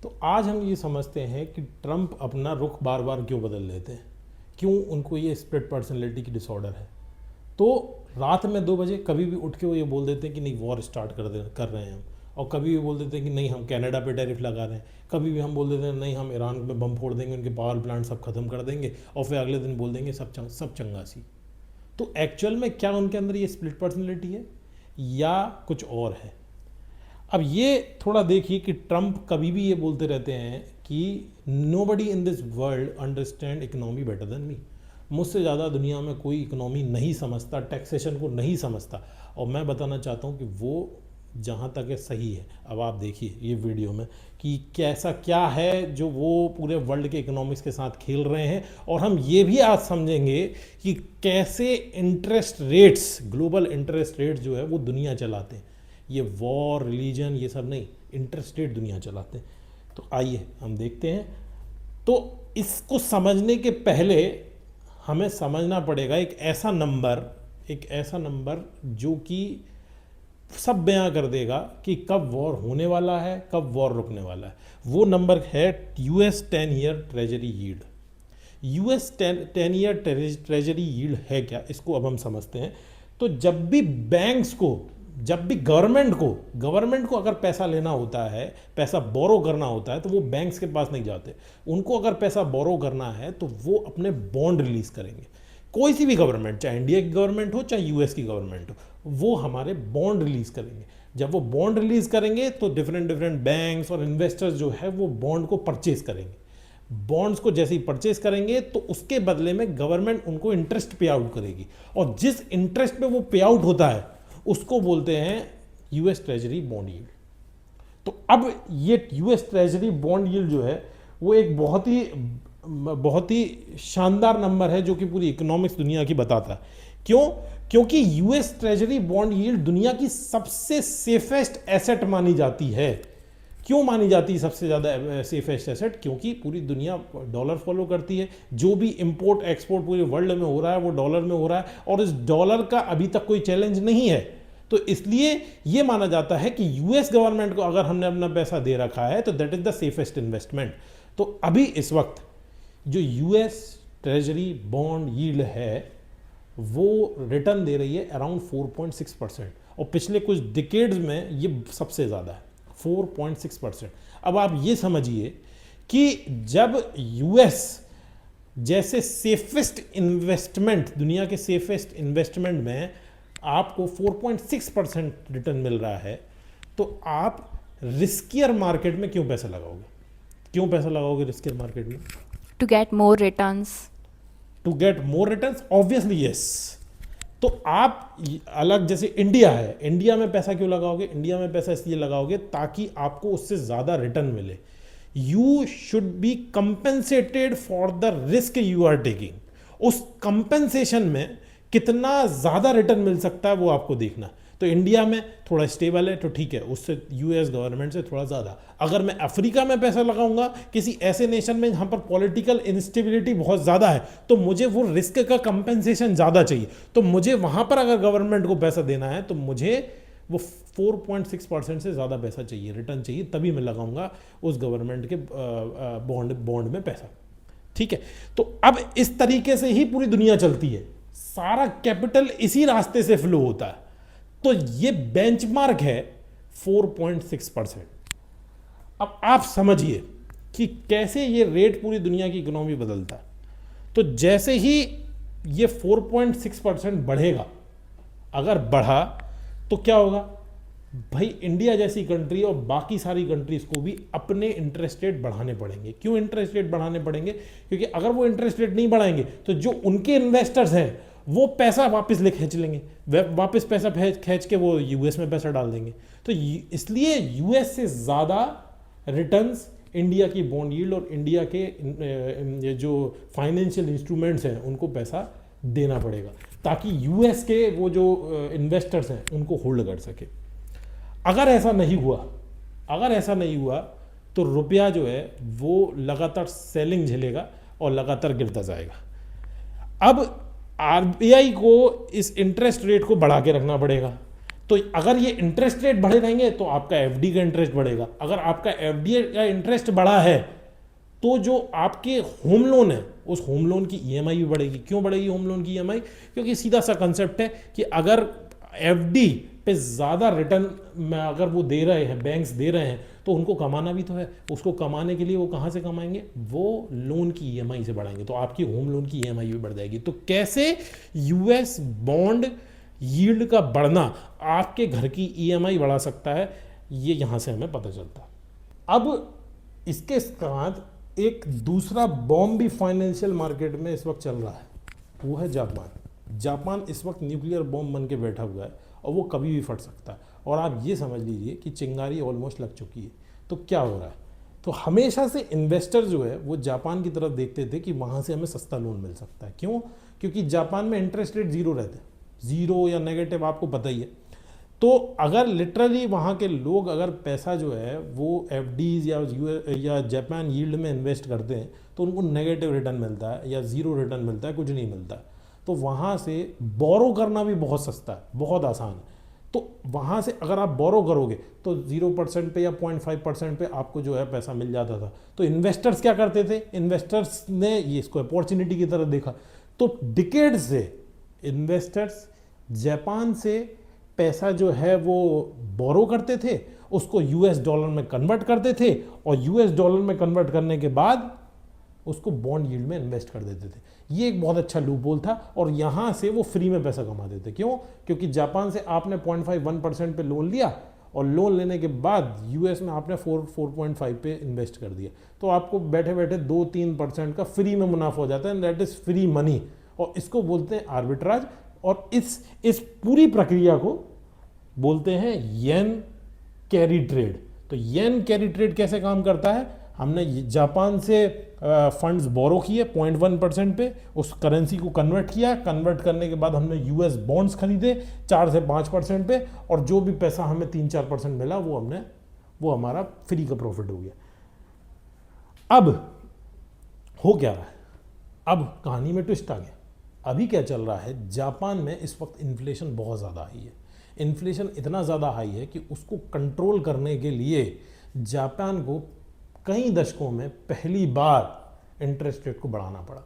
तो आज हम ये समझते हैं कि ट्रंप अपना रुख बार बार क्यों बदल लेते हैं, क्यों उनको ये स्प्लिट पर्सनैलिटी की डिसऑर्डर है। तो रात में 2 बजे कभी भी उठ के वो ये बोल देते हैं कि नहीं वॉर स्टार्ट कर रहे हैं हम, और कभी भी बोल देते हैं कि नहीं हम कनाडा पे टैरिफ लगा रहे हैं, कभी भी हम बोल देते हैं नहीं हम ईरान में बम फोड़ देंगे, उनके पावर प्लांट सब खत्म कर देंगे, और फिर अगले दिन बोल देंगे सब चंगा सी। तो एक्चुअल में क्या उनके अंदर ये स्प्लिट पर्सनैलिटी है या कुछ और है। अब ये थोड़ा देखिए कि ट्रंप कभी भी ये बोलते रहते हैं कि nobody in this world understand economy better than me, मुझसे ज़्यादा दुनिया में कोई इकोनॉमी नहीं समझता, टैक्सेशन को नहीं समझता। और मैं बताना चाहता हूँ कि वो जहाँ तक है सही है। अब आप देखिए ये वीडियो में कि कैसा क्या है जो वो पूरे वर्ल्ड के इकोनॉमिक्स के साथ खेल रहे हैं, और हम ये भी आज समझेंगे कि कैसे interest rates, global interest rates जो है वो दुनिया चलाते हैं। ये वॉर, रिलीजन, ये सब नहीं, इंटरेस्ट रेट दुनिया चलाते हैं। तो आइए हम देखते हैं। तो इसको समझने के पहले हमें समझना पड़ेगा एक ऐसा नंबर जो कि सब बयां कर देगा कि कब वॉर होने वाला है, कब वॉर रुकने वाला है। वो नंबर है US 10 year treasury yield. US 10 year treasury yield है क्या, इसको अब हम समझते हैं। तो जब भी गवर्नमेंट को अगर पैसा लेना होता है, पैसा बोरो करना होता है, तो वो बैंक्स के पास नहीं जाते। उनको अगर पैसा बोरो करना है तो वो अपने बॉन्ड रिलीज करेंगे। कोई सी भी गवर्नमेंट, चाहे इंडिया की गवर्नमेंट हो चाहे यूएस की गवर्नमेंट हो, वो हमारे बॉन्ड रिलीज करेंगे। जब वो बॉन्ड रिलीज करेंगे तो डिफरेंट बैंक्स और इन्वेस्टर्स जो है वो बॉन्ड को परचेज करेंगे। बॉन्ड्स को जैसे ही परचेज करेंगे तो उसके बदले में गवर्नमेंट उनको इंटरेस्ट पे आउट करेगी, और जिस इंटरेस्ट पे वो पे आउट होता है उसको बोलते हैं यूएस ट्रेजरी बॉन्ड यील्ड। तो अब ये यूएस ट्रेजरी बॉन्ड यील्ड जो है वो एक बहुत ही शानदार नंबर है जो कि पूरी इकोनॉमिक्स दुनिया की बताता है। क्योंकि यूएस ट्रेजरी बॉन्ड यील्ड दुनिया की सबसे सेफेस्ट एसेट मानी जाती है। क्यों मानी जाती है सबसे ज़्यादा सेफेस्ट एसेट? क्योंकि पूरी दुनिया डॉलर फॉलो करती है। जो भी इंपोर्ट एक्सपोर्ट पूरे वर्ल्ड में हो रहा है वो डॉलर में हो रहा है, और इस डॉलर का अभी तक कोई चैलेंज नहीं है। तो इसलिए ये माना जाता है कि यूएस गवर्नमेंट को अगर हमने अपना पैसा दे रखा है तो that is the safest investment. तो अभी इस वक्त जो यूएस ट्रेजरी बॉन्ड यील्ड है वो रिटर्न दे रही है अराउंड 4.6%, और पिछले कुछ डिकेड्स में ये सबसे ज़्यादा है 4.6%। अब आप ये समझिए कि जब यूएस जैसे सेफेस्ट इन्वेस्टमेंट, दुनिया के सेफेस्ट इन्वेस्टमेंट में आपको 4.6% रिटर्न मिल रहा है, तो आप रिस्कियर मार्केट में क्यों पैसा लगाओगे रिस्कियर मार्केट में? To get more returns. To get more returns, obviously yes. तो आप अलग, जैसे इंडिया है, इंडिया में पैसा क्यों लगाओगे? इंडिया में पैसा इसलिए लगाओगे ताकि आपको उससे ज़्यादा रिटर्न मिले। You should be compensated for the risk you are taking. उस कंपेंसेशन में कितना ज़्यादा रिटर्न मिल सकता है वो आपको देखना। तो इंडिया में थोड़ा स्टेबल है तो ठीक है, उससे यूएस गवर्नमेंट से थोड़ा ज़्यादा। अगर मैं अफ्रीका में पैसा लगाऊंगा, किसी ऐसे नेशन में जहाँ पर पॉलिटिकल इंस्टेबिलिटी बहुत ज़्यादा है, तो मुझे वो रिस्क का कंपेंसेशन ज़्यादा चाहिए। तो मुझे वहाँ पर अगर गवर्नमेंट को पैसा देना है तो मुझे वो 4.6% से ज़्यादा पैसा चाहिए, रिटर्न चाहिए, तभी मैं लगाऊंगा उस गवर्नमेंट के बॉन्ड में पैसा। ठीक है, तो अब इस तरीके से ही पूरी दुनिया चलती है, सारा कैपिटल इसी रास्ते से फ्लो होता है। तो ये बेंचमार्क है 4.6%। अब आप समझिए कि कैसे ये रेट पूरी दुनिया की इकोनॉमी बदलता है। तो जैसे ही ये 4.6% बढ़ेगा, अगर बढ़ा तो क्या होगा भाई, इंडिया जैसी कंट्री और बाकी सारी कंट्रीज को भी अपने इंटरेस्ट रेट बढ़ाने पड़ेंगे। क्यों इंटरेस्ट रेट बढ़ाने पड़ेंगे? क्योंकि अगर वो इंटरेस्ट रेट नहीं बढ़ाएंगे तो जो उनके इन्वेस्टर्स हैं वो पैसा वापस खींच लेंगे, वापस पैसा खींच के वो यूएस में पैसा डाल देंगे। तो इसलिए यूएस से ज़्यादा रिटर्न्स इंडिया की बॉन्ड यील्ड और इंडिया के जो फाइनेंशियल इंस्ट्रूमेंट्स हैं उनको पैसा देना पड़ेगा, ताकि यूएस के वो जो इन्वेस्टर्स हैं उनको होल्ड कर सके। अगर ऐसा नहीं हुआ तो रुपया जो है वो लगातार सेलिंग झेलेगा और लगातार गिरता जाएगा। अब आरबीआई को इस इंटरेस्ट रेट को बढ़ा के रखना पड़ेगा, तो अगर ये इंटरेस्ट रेट बढ़े रहेंगे तो आपका एफडी का इंटरेस्ट बढ़ेगा। अगर आपका एफडी का इंटरेस्ट बढ़ा है तो जो आपके होम लोन है उस होम लोन की ईएमआई भी बढ़ेगी। क्यों बढ़ेगी होम लोन की ईएमआई? क्योंकि सीधा सा कंसेप्ट है कि अगर एफडी पे ज़्यादा रिटर्न में अगर वो दे रहे हैं, बैंक्स दे रहे हैं, तो उनको कमाना भी तो है। उसको कमाने के लिए वो कहाँ से कमाएंगे? वो लोन की ईएमआई से बढ़ाएंगे, तो आपकी होम लोन की ईएमआई भी बढ़ जाएगी। तो कैसे यूएस बॉन्ड यील्ड का बढ़ना आपके घर की ईएमआई बढ़ा सकता है, ये यहाँ से हमें पता चलता है। अब इसके साथ एक दूसरा बॉम्ब भी फाइनेंशियल मार्केट में इस वक्त चल रहा है, वो है जापान। जापान इस वक्त न्यूक्लियर बॉम्ब बन के बैठा हुआ है और वो कभी भी फट सकता है। और आप ये समझ लीजिए कि चिंगारी ऑलमोस्ट लग चुकी है। तो क्या हो रहा है? तो हमेशा से इन्वेस्टर जो है वो जापान की तरफ देखते थे कि वहाँ से हमें सस्ता लोन मिल सकता है। क्यों? क्योंकि जापान में इंटरेस्ट रेट ज़ीरो रहते हैं, ज़ीरो या नेगेटिव, आपको पता ही है। तो अगर लिटरली वहाँ के लोग अगर पैसा जो है वो एफडीज या जापान यील्ड में इन्वेस्ट करते हैं तो उनको नेगेटिव रिटर्न मिलता है या ज़ीरो रिटर्न मिलता है, कुछ नहीं मिलता। तो वहाँ से बोरो करना भी बहुत सस्ता है, बहुत आसान है। तो वहाँ से अगर आप बोरो करोगे तो 0% पे या 0.5% पे आपको जो है पैसा मिल जाता था। तो इन्वेस्टर्स क्या करते थे? इन्वेस्टर्स ने ये इसको अपॉर्चुनिटी की तरह देखा। तो डिकेड से इन्वेस्टर्स जापान से पैसा जो है वो बोरो करते थे, उसको यूएस डॉलर में कन्वर्ट करते थे और यूएस डॉलर में कन्वर्ट करने के बाद उसको बॉन्ड यील्ड में इन्वेस्ट कर देते थे। ये एक बहुत अच्छा लूप होल था और यहाँ से वो फ्री में पैसा कमाते थे। क्यों? क्योंकि जापान से आपने 0.51% पे लोन लिया और लोन लेने के बाद यूएस में आपने 4.5 पे इन्वेस्ट कर दिया, तो आपको बैठे बैठे 2-3% का फ्री में मुनाफा हो जाता है। दैट इज़ फ्री मनी, और इसको बोलते हैं आर्बिट्राज। और इस पूरी प्रक्रिया को बोलते हैं येन कैरी ट्रेड। तो येन कैरी ट्रेड कैसे काम करता है? हमने जापान से फंड्स बोरो किए 0.1% पे, उस करेंसी को कन्वर्ट किया, कन्वर्ट करने के बाद हमने यूएस बॉन्ड्स खरीदे 4 से 5% पे, और जो भी पैसा हमें 3-4% मिला वो हमारा फ्री का प्रॉफिट हो गया। अब हो क्या रहा है? अब कहानी में ट्विस्ट आ गया। अभी क्या चल रहा है? जापान में इस वक्त इन्फ्लेशन बहुत ज़्यादा हाई है। इन्फ्लेशन इतना ज़्यादा हाई है कि उसको कंट्रोल करने के लिए जापान को कई दशकों में पहली बार इंटरेस्ट रेट को बढ़ाना पड़ा।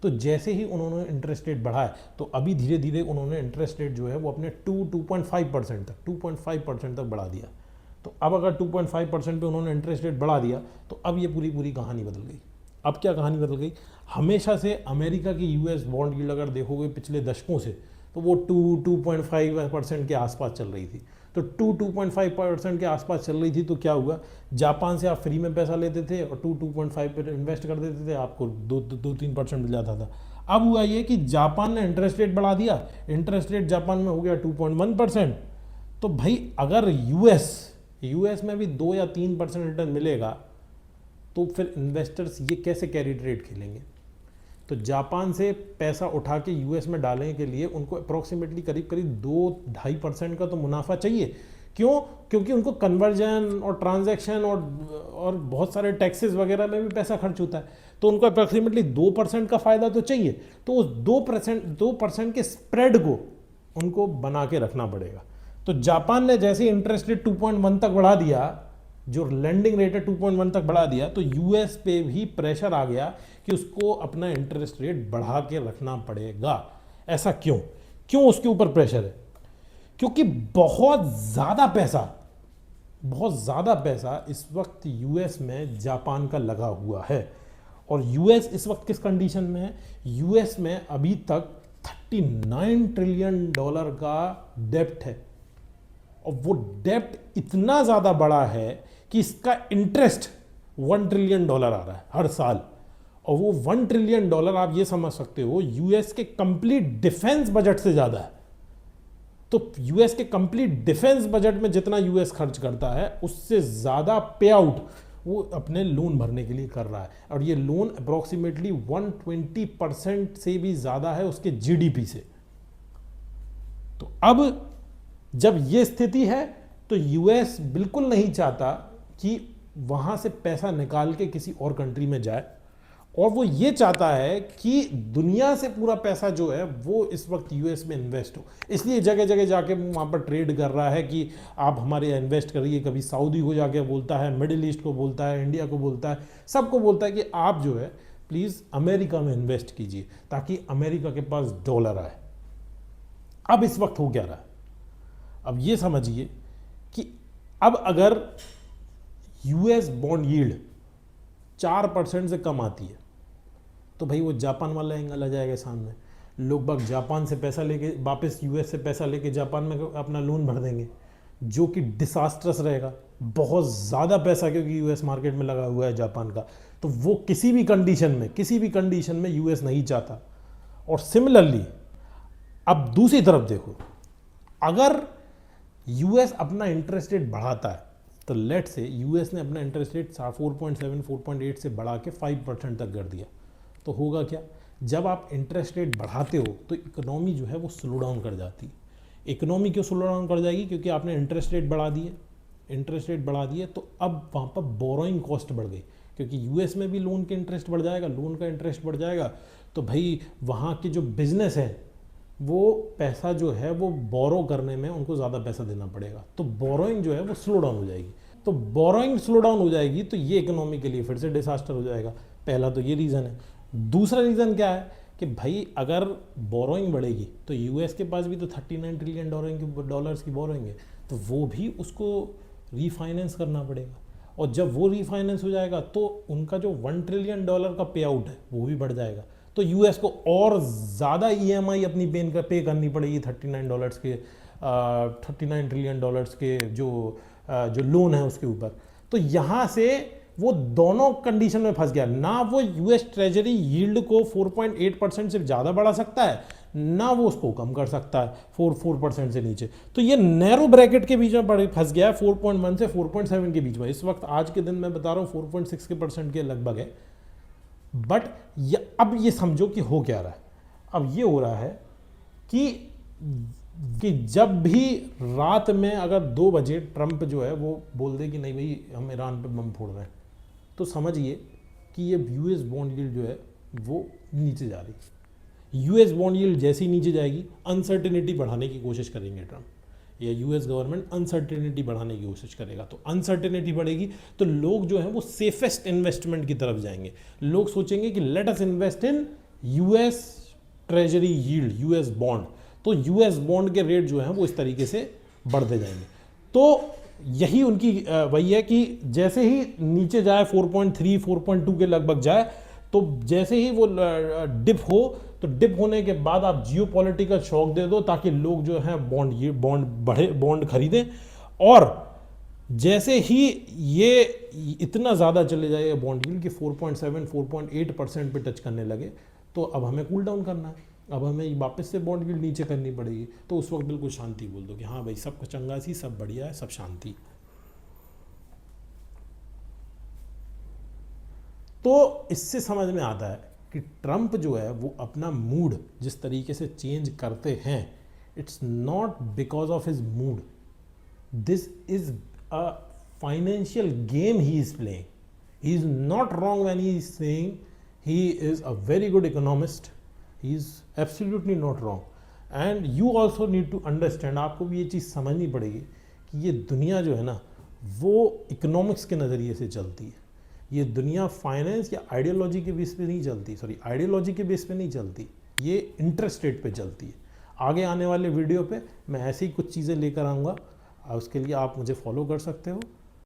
तो जैसे ही उन्होंने इंटरेस्ट रेट बढ़ाया तो अभी धीरे धीरे उन्होंने इंटरेस्ट रेट जो है वो अपने 2.5% तक बढ़ा दिया। तो अब अगर 2.5% पे उन्होंने इंटरेस्ट रेट बढ़ा दिया तो अब ये पूरी कहानी बदल गई। अब क्या कहानी बदल गई? हमेशा से अमेरिका की यूएस बॉन्ड यील्ड अगर देखोगे पिछले दशकों से तो वो 2.5% के आसपास चल रही थी। तो 2.5% के आसपास चल रही थी तो क्या हुआ? जापान से आप फ्री में पैसा लेते थे और 2.5 पर इन्वेस्ट कर देते थे, आपको 2-3% मिल जाता था। अब हुआ ये कि जापान ने इंटरेस्ट रेट बढ़ा दिया, इंटरेस्ट रेट जापान में हो गया 2.1%। तो भाई अगर यूएस में भी 2 या 3% रिटर्न मिलेगा तो फिर इन्वेस्टर्स ये कैसे कैरी ट्रेड खेलेंगे? तो जापान से पैसा उठा के यूएस में डालने के लिए उनको अप्रॉक्सीमेटली करीब 2-2.5% का तो मुनाफा चाहिए। क्यों? क्योंकि उनको कन्वर्जन और ट्रांजैक्शन और बहुत सारे टैक्सेस वगैरह में भी पैसा खर्च होता है, तो उनको अप्रॉक्सीमेटली 2% का फ़ायदा तो चाहिए। तो उस 2% के स्प्रेड को उनको बना के रखना पड़ेगा। तो जापान ने जैसे इंटरेस्ट रेट 2.1 तक बढ़ा दिया, जो लेंडिंग रेट है 2.1 तक बढ़ा दिया, तो यूएस पे भी प्रेशर आ गया कि उसको अपना इंटरेस्ट रेट बढ़ा के रखना पड़ेगा। ऐसा क्यों उसके ऊपर प्रेशर है? क्योंकि बहुत ज़्यादा पैसा इस वक्त यूएस में जापान का लगा हुआ है। और यूएस इस वक्त किस कंडीशन में है? यूएस में अभी तक $39 ट्रिलियन का डेप्ट है, और वो डेप्ट इतना ज़्यादा बड़ा है कि इसका इंटरेस्ट $1 ट्रिलियन आ रहा है हर साल। और वो $1 ट्रिलियन आप ये समझ सकते हो यूएस के कंप्लीट डिफेंस बजट से ज़्यादा है। तो यूएस के कंप्लीट डिफेंस बजट में जितना यूएस खर्च करता है उससे ज़्यादा पे आउट वो अपने लोन भरने के लिए कर रहा है, और ये लोन अप्रॉक्सीमेटली 120% से भी ज़्यादा है उसके जीडीपी से। तो अब जब ये स्थिति है तो यूएस बिल्कुल नहीं चाहता कि वहाँ से पैसा निकाल के किसी और कंट्री में जाए, और वो ये चाहता है कि दुनिया से पूरा पैसा जो है वो इस वक्त यूएस में इन्वेस्ट हो, इसलिए जगह जगह जाके वहाँ पर ट्रेड कर रहा है कि आप हमारे इन्वेस्ट करिए। कभी सऊदी को जाके बोलता है, मिडिल ईस्ट को बोलता है, इंडिया को बोलता है, सबको बोलता है कि आप जो है प्लीज़ अमेरिका में इन्वेस्ट कीजिए ताकि अमेरिका के पास डॉलर आए। अब इस वक्त हो क्या रहा है, अब ये समझिए कि अब अगर यूएस बॉन्ड यील्ड 4% से कम आती है तो भाई वो जापान वाला एंगल आ जाएगा सामने। लोग बाग जापान से पैसा लेके वापस यूएस से पैसा लेके जापान में अपना लोन भर देंगे, जो कि डिसास्ट्रस रहेगा। बहुत ज़्यादा पैसा क्योंकि यूएस मार्केट में लगा हुआ है जापान का, तो वो किसी भी कंडीशन में यूएस नहीं चाहता। और सिमिलरली अब दूसरी तरफ देखो, अगर यूएस अपना इंटरेस्ट रेट बढ़ाता है तो लेट से यूएस ने अपना इंटरेस्ट रेट 4.7 4.8 से बढ़ा के 5% तक कर दिया, तो होगा क्या, जब आप इंटरेस्ट रेट बढ़ाते हो तो इकोनॉमी जो है वो स्लो डाउन कर जाती है। इकोनॉमी क्यों स्लो डाउन कर जाएगी, क्योंकि आपने इंटरेस्ट रेट बढ़ा दिए तो अब वहाँ पर बोरोइंग कॉस्ट बढ़ गई, क्योंकि यूएस में भी लोन के इंटरेस्ट बढ़ जाएगा, लोन का इंटरेस्ट बढ़ जाएगा, तो भाई वहाँ के जो बिजनेस है वो पैसा जो है वो बोरो करने में उनको ज़्यादा पैसा देना पड़ेगा, तो बोरोइंग जो है वो स्लो डाउन हो जाएगी। तो बोरोइंग स्लो डाउन हो जाएगी तो ये इकोनॉमी के लिए फिर से डिसास्टर हो जाएगा। पहला तो ये रीज़न है। दूसरा रीज़न क्या है कि भाई अगर बोरोइंग बढ़ेगी तो यूएस के पास भी तो 39 ट्रिलियन डॉलर्स की बोरोइंग है, तो वो भी उसको रीफाइनेंस करना पड़ेगा, और जब वो रीफाइनेंस हो जाएगा तो उनका जो $1 ट्रिलियन का पे आउट है वो भी बढ़ जाएगा, तो यूएस को और ज़्यादा ईएमआई अपनी पे करनी पड़ेगी $39 ट्रिलियन के जो लोन है उसके ऊपर। तो यहाँ से वो दोनों कंडीशन में फंस गया, ना वो यूएस ट्रेजरी यील्ड को 4.8% से ज़्यादा बढ़ा सकता है, ना वो उसको कम कर सकता है 4% से नीचे। तो ये नैरो ब्रैकेट के बीच में फंस गया है, 4.1 से 4.7 के बीच में। इस वक्त आज के दिन मैं बता रहा हूँ 4.6% के लगभग है। बट अब ये समझो कि हो क्या रहा है, अब ये हो रहा है कि जब भी रात में अगर 2 बजे ट्रंप जो है वो बोल दे कि नहीं भाई हम ईरान पे बम फोड़ रहे हैं, तो समझिए कि ये यूएस बॉन्ड यील्ड जो है वो नीचे जा रही है। यूएस बॉन्ड यील्ड जैसे ही नीचे जाएगी, अनसर्टेनिटी बढ़ाने की कोशिश करेंगे ट्रंप, या यूएस गवर्नमेंट अनसर्टेनिटी बढ़ाने की कोशिश करेगा। तो अनसर्टेनिटी बढ़ेगी तो लोग जो है वो सेफेस्ट इन्वेस्टमेंट की तरफ जाएंगे। लोग सोचेंगे कि let us invest in US treasury yield, US bond, तो यूएस बॉन्ड के रेट जो है वो इस तरीके से बढ़ते जाएंगे। तो यही उनकी वही है कि जैसे ही नीचे जाए 4.3 4.2 के लगभग जाए, तो जैसे ही वो डिप हो, तो डिप होने के बाद आप जियोपॉलिटिकल शॉक दे दो ताकि लोग जो है बॉन्ड खरीदें, और जैसे ही ये इतना ज़्यादा चले जाए बॉन्ड यील्ड कि 4.7 4.8% पे टच करने लगे, तो अब हमें कूल डाउन करना है, अब हमें वापस से बॉन्ड यील्ड नीचे करनी पड़ेगी। तो उस वक्त बिल्कुल शांति बोल दो कि हाँ भाई सब चंगा सी, सब बढ़िया है, सब शांति। तो इससे समझ में आता है कि ट्रंप जो है वो अपना मूड जिस तरीके से चेंज करते हैं, it's not because of his mood, this is a financial game he is playing. He is not wrong when he is saying he is a very good economist, he is absolutely not wrong. And you also need to understand, आपको भी ये चीज़ समझनी पड़ेगी कि ये दुनिया जो है ना वो इकोनॉमिक्स के नज़रिए से चलती है। ये दुनिया फाइनेंस या आइडियोलॉजी के बेस पे नहीं चलती, आइडियोलॉजी के बेस पे नहीं चलती, ये इंटरेस्ट रेट पे चलती है। आगे आने वाले वीडियो पे मैं ऐसी ही कुछ चीज़ें लेकर आऊँगा, उसके लिए आप मुझे फॉलो कर सकते हो।